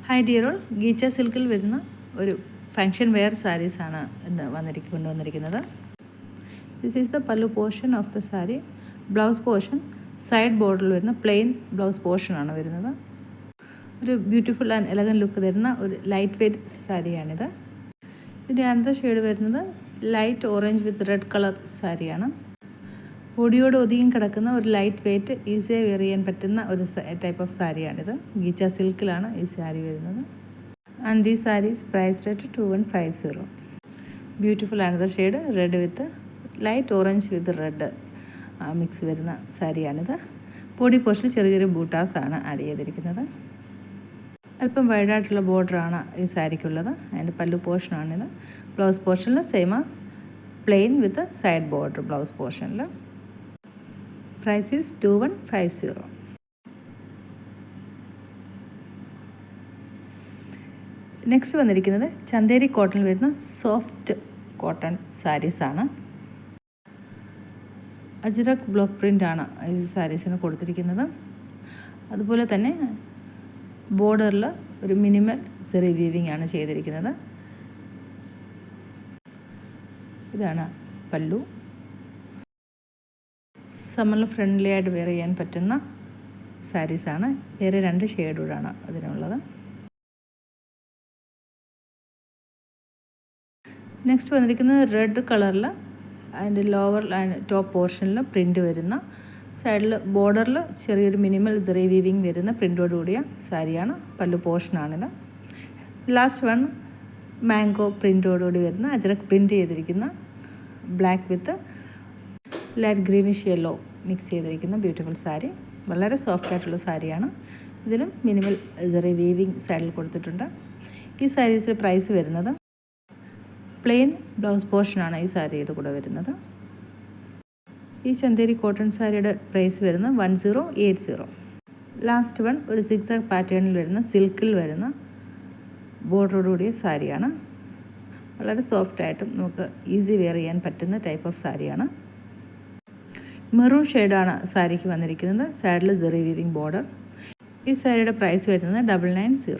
Hi dear all, ഗീച്ച സിൽക്കിൽ വരുന്ന ഒരു ഫങ്ഷൻ വെയർ സാരീസാണ് ഇന്ന് കൊണ്ടുവന്നിരിക്കുന്നത്. ദിസ് ഈസ് ദ പല്ലു portion of the sari. Blouse portion side ബോർഡറിൽ വരുന്ന പ്ലെയിൻ ബ്ലൗസ് പോർഷനാണ് വരുന്നത്. ഒരു ബ്യൂട്ടിഫുൾ ആൻഡ് എലഗൻ ലുക്ക് തരുന്ന ഒരു ലൈറ്റ് വെയ്റ്റ് സാരിയാണിത്. ഇതിൻ്റെ അടുത്ത ഷെയ്ഡ് വരുന്നത് light orange with red colour സാരിയാണ്. ബോഡിയോട് ഒതുങ്ങി കിടക്കുന്ന ഒരു ലൈറ്റ് വെയ്റ്റ് ഈസിയായി വെയർ ചെയ്യാൻ പറ്റുന്ന ഒരു ടൈപ്പ് ഓഫ് സാരിയാണിത്. ഗീച്ച സിൽക്കിലാണ് ഈ സാരി വരുന്നത്. And these saris priced at 2150. Beautiful another shade red with light orange with red mix വരുന്ന സാരിയാണിത്. ബോഡി പോർഷനിൽ ചെറിയ ചെറിയ ബൂട്ടാസാണ് ആഡ് ചെയ്തിരിക്കുന്നത്. അല്പം വൈഡായിട്ടുള്ള ബോർഡറാണ് ഈ സാരിക്കുള്ളത്. അതിൻ്റെ പല്ലു പോർഷനാണിത്. ബ്ലൗസ് പോർഷനിൽ same as plain with side border blouse പോർഷനിൽ. Price is 2150. നെക്സ്റ്റ് വന്നിരിക്കുന്നത് ചന്തേരി കോട്ടണിൽ വരുന്ന സോഫ്റ്റ് കോട്ടൺ സാരീസാണ്. അജ്രക് ബ്ലോക്ക് പ്രിൻ്റാണ് ഈ സാരീസിന് കൊടുത്തിരിക്കുന്നത്. അതുപോലെ തന്നെ ബോർഡറിൽ ഒരു മിനിമൽ സെറി വീവിംഗ് ആണ് ചെയ്തിരിക്കുന്നത്. ഇതാണ് പല്ലു. സമ്മറിൽ ഫ്രണ്ട്ലി ആയിട്ട് വെയർ ചെയ്യാൻ പറ്റുന്ന സാരീസാണ്. വേറെ 2 ഷെയ്ഡുകളാണ് അതിനുള്ളത്. നെക്സ്റ്റ് വന്നിരിക്കുന്നത് റെഡ് കളറിൽ അതിൻ്റെ ലോവർ ടോപ്പ് പോർഷനിൽ പ്രിൻ്റ് വരുന്ന, സൈഡിൽ ബോർഡറിൽ ചെറിയൊരു മിനിമൽ സെറി വീവിങ് വരുന്ന പ്രിൻ്റോട് കൂടിയ സാരിയാണ്. പല്ലു പോർഷനാണിത്. ലാസ്റ്റ് വൺ മാംഗോ പ്രിൻ്റോടുകൂടി വരുന്ന അജ്രക് പ്രിൻ്റ് ചെയ്തിരിക്കുന്ന black with light greenish yellow mix ചെയ്തിരിക്കുന്ന ബ്യൂട്ടിഫുൾ സാരി. വളരെ സോഫ്റ്റ് ആയിട്ടുള്ള സാരിയാണ്. ഇതിലും മിനിമൽ സെറി വീവിങ് സൈഡിൽ കൊടുത്തിട്ടുണ്ട്. ഈ സാരീസിൽ പ്രൈസ് വരുന്നത് പ്ലെയിൻ ബ്ലൗസ് പോർഷനാണ് ഈ സാരിയുടെ കൂടെ വരുന്നത്. ഈ ചന്തേരി കോട്ടൺ സാരിയുടെ പ്രൈസ് വരുന്നത് 1080. ലാസ്റ്റ് വൺ ഒരു സിക്സാക് പാറ്റേണിൽ വരുന്ന സിൽക്കിൽ വരുന്ന ബോർഡറോടുകൂടിയ സാരിയാണ്. വളരെ സോഫ്റ്റായിട്ടും നമുക്ക് ഈസി വെയർ ചെയ്യാൻ പറ്റുന്ന ടൈപ്പ് ഓഫ് സാരിയാണ്. മെറൂൺ ഷെയ്ഡാണ് സാരിക്ക് വന്നിരിക്കുന്നത്. സൈഡിൽ സെറി വീവിങ് ബോർഡർ. ഈ സാരിയുടെ പ്രൈസ് വരുന്നത് 990.